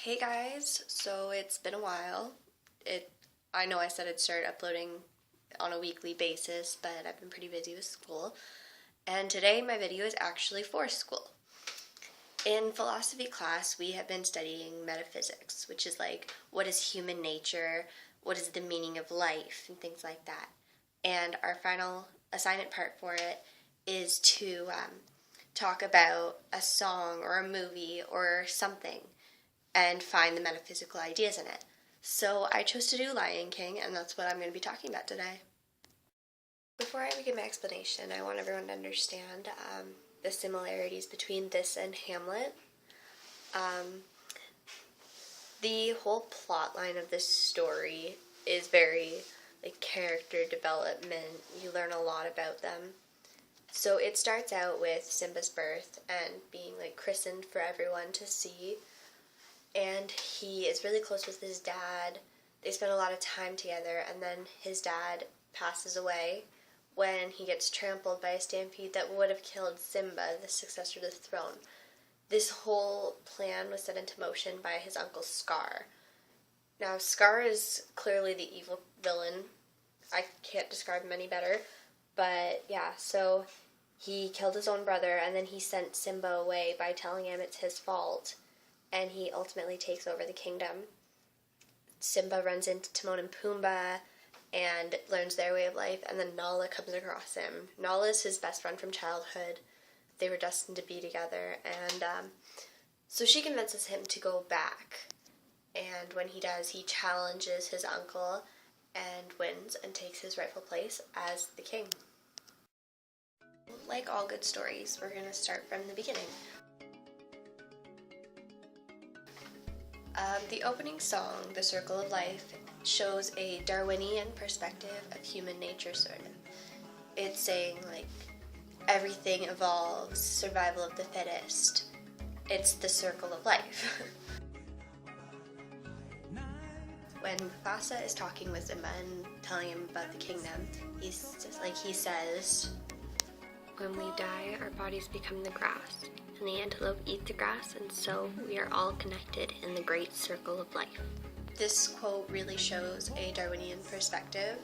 Hey guys, so it's been a while. I know I said I'd start uploading on a weekly basis, but I've been pretty busy with school. And today my video is actually for school. In philosophy class, we have been studying metaphysics, which is like what is human nature, what is the meaning of life, and things like that. And our final assignment part for it is to talk about a song or a movie or something and find the metaphysical ideas in it. So I chose to do Lion King, and that's what I'm going to be talking about today. Before I begin my explanation, I want everyone to understand the similarities between this and Hamlet. The whole plot line of this story is very like character development. You learn a lot about them. So it starts out with Simba's birth and being like christened for everyone to see. And he is really close with his dad. They spend a lot of time together, and then his dad passes away when he gets trampled by a stampede that would have killed Simba, the successor to the throne. This whole plan was set into motion by his uncle Scar. Now, Scar is clearly the evil villain. I can't describe him any better. But yeah, so he killed his own brother, and then he sent Simba away by telling him it's his fault. And he ultimately takes over the kingdom. Simba runs into Timon and Pumbaa and learns their way of life, and then Nala comes across him. Nala is his best friend from childhood. They were destined to be together, and so she convinces him to go back. And when he does, he challenges his uncle and wins and takes his rightful place as the king. Like all good stories, we're going to start from the beginning. The opening song, The Circle of Life, shows a Darwinian perspective of human nature, sort of. It's saying, like, everything evolves, survival of the fittest. It's the circle of life. When Mufasa is talking with Simba and telling him about the kingdom, he says, "When we die, our bodies become the grass, and the antelope eat the grass, and so we are all connected in the great circle of life." This quote really shows a Darwinian perspective.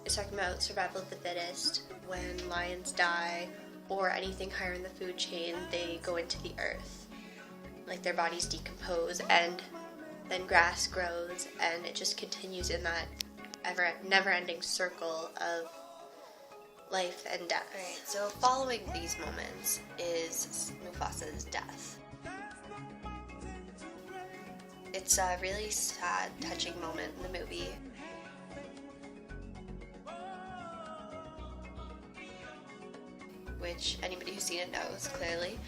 It's talking about survival of the fittest. When lions die, or anything higher in the food chain, they go into the earth. Like, their bodies decompose, and then grass grows, and it just continues in that never-ending circle of life and death. Alright, so following these moments is Mufasa's death. It's a really sad, touching moment in the movie. Which anybody who's seen it knows, clearly.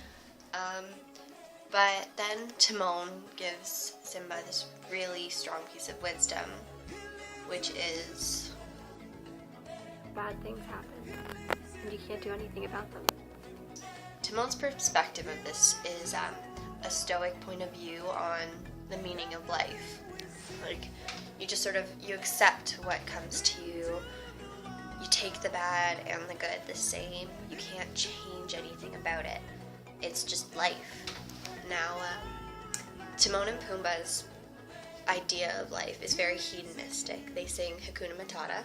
But then Timon gives Simba this really strong piece of wisdom, which is bad things happen, and you can't do anything about them. Timon's perspective of this is a stoic point of view on the meaning of life. Like, you just you accept what comes to you. You take the bad and the good the same. You can't change anything about it. It's just life. Now, Timon and Pumbaa's idea of life is very hedonistic. They sing Hakuna Matata.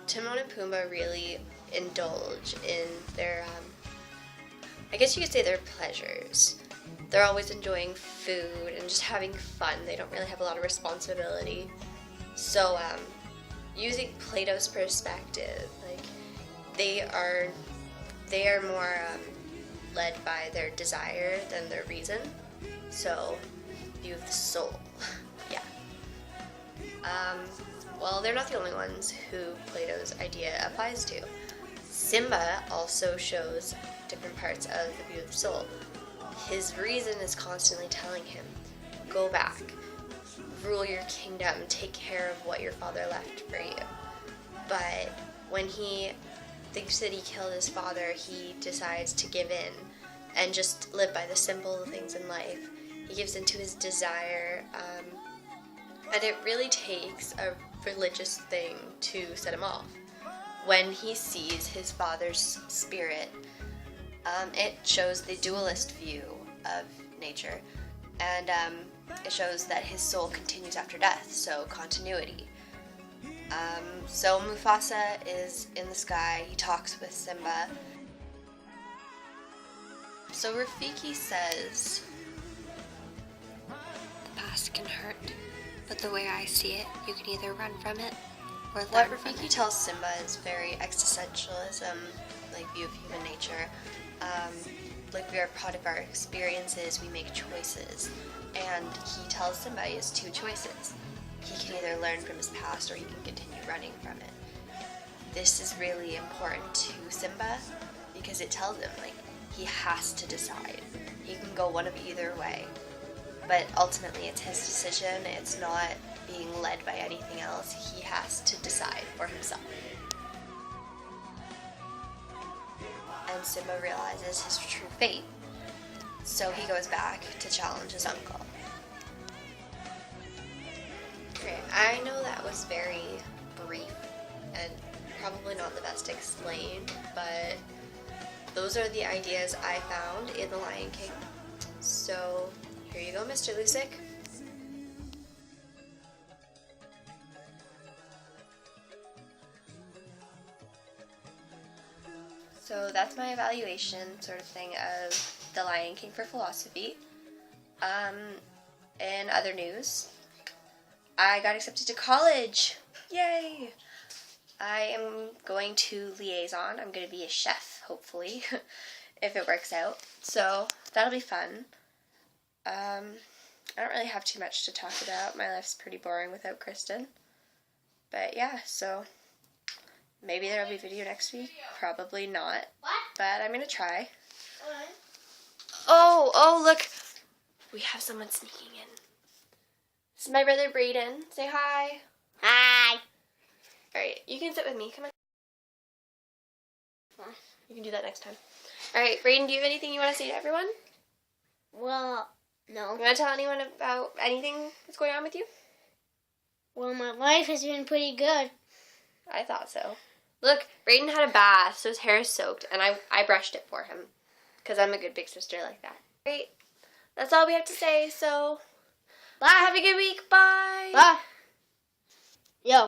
Timon and Pumbaa really indulge in their, I guess you could say their pleasures. They're always enjoying food and just having fun. They don't really have a lot of responsibility. So, using Plato's perspective, like, they are more led by their desire than their reason. So, view of the soul. Yeah. Well, they're not the only ones who Plato's idea applies to. Simba also shows different parts of the view of the soul. His reason is constantly telling him, go back, rule your kingdom, take care of what your father left for you. But when he thinks that he killed his father, he decides to give in and just live by the simple things in life. He gives into his desire, and it really takes a religious thing to set him off. When he sees his father's spirit, it shows the dualist view of nature, and it shows that his soul continues after death, so continuity. So Mufasa is in the sky, he talks with Simba. So Rafiki says, "The past can hurt, but the way I see it, you can either run from it or learn what from Rafiki it." tells Simba is very existentialism, like view of human nature. Like we are part of our experiences, we make choices. And he tells Simba he has two choices. He can either learn from his past or he can continue running from it. This is really important to Simba because it tells him, like, he has to decide. He can go one of either way. But ultimately it's his decision, it's not being led by anything else. He has to decide for himself. And Simba realizes his true fate. So he goes back to challenge his uncle. Okay, I know that was very brief and probably not the best explained, but those are the ideas I found in The Lion King. So here you go, Mr. Lusick. So that's my evaluation sort of thing of The Lion King for philosophy. In other news, I got accepted to college. Yay! I am going to liaison. I'm going to be a chef, hopefully, if it works out. So that'll be fun. I don't really have too much to talk about. My life's pretty boring without Kristen. But yeah, so maybe there'll be a video next week. Probably not. What? But I'm going to try. What? Oh, look. We have someone sneaking in. This is my brother Brayden. Say hi. Hi. Alright, you can sit with me. Come on. What? You can do that next time. Alright, Brayden, do you have anything you want to say to everyone? Well, no. You want to tell anyone about anything that's going on with you? Well, my life has been pretty good. I thought so. Look, Brayden had a bath, so his hair is soaked, and I brushed it for him. Because I'm a good big sister like that. Great. That's all we have to say, so... Bye. Have a good week. Bye. Bye. Yo.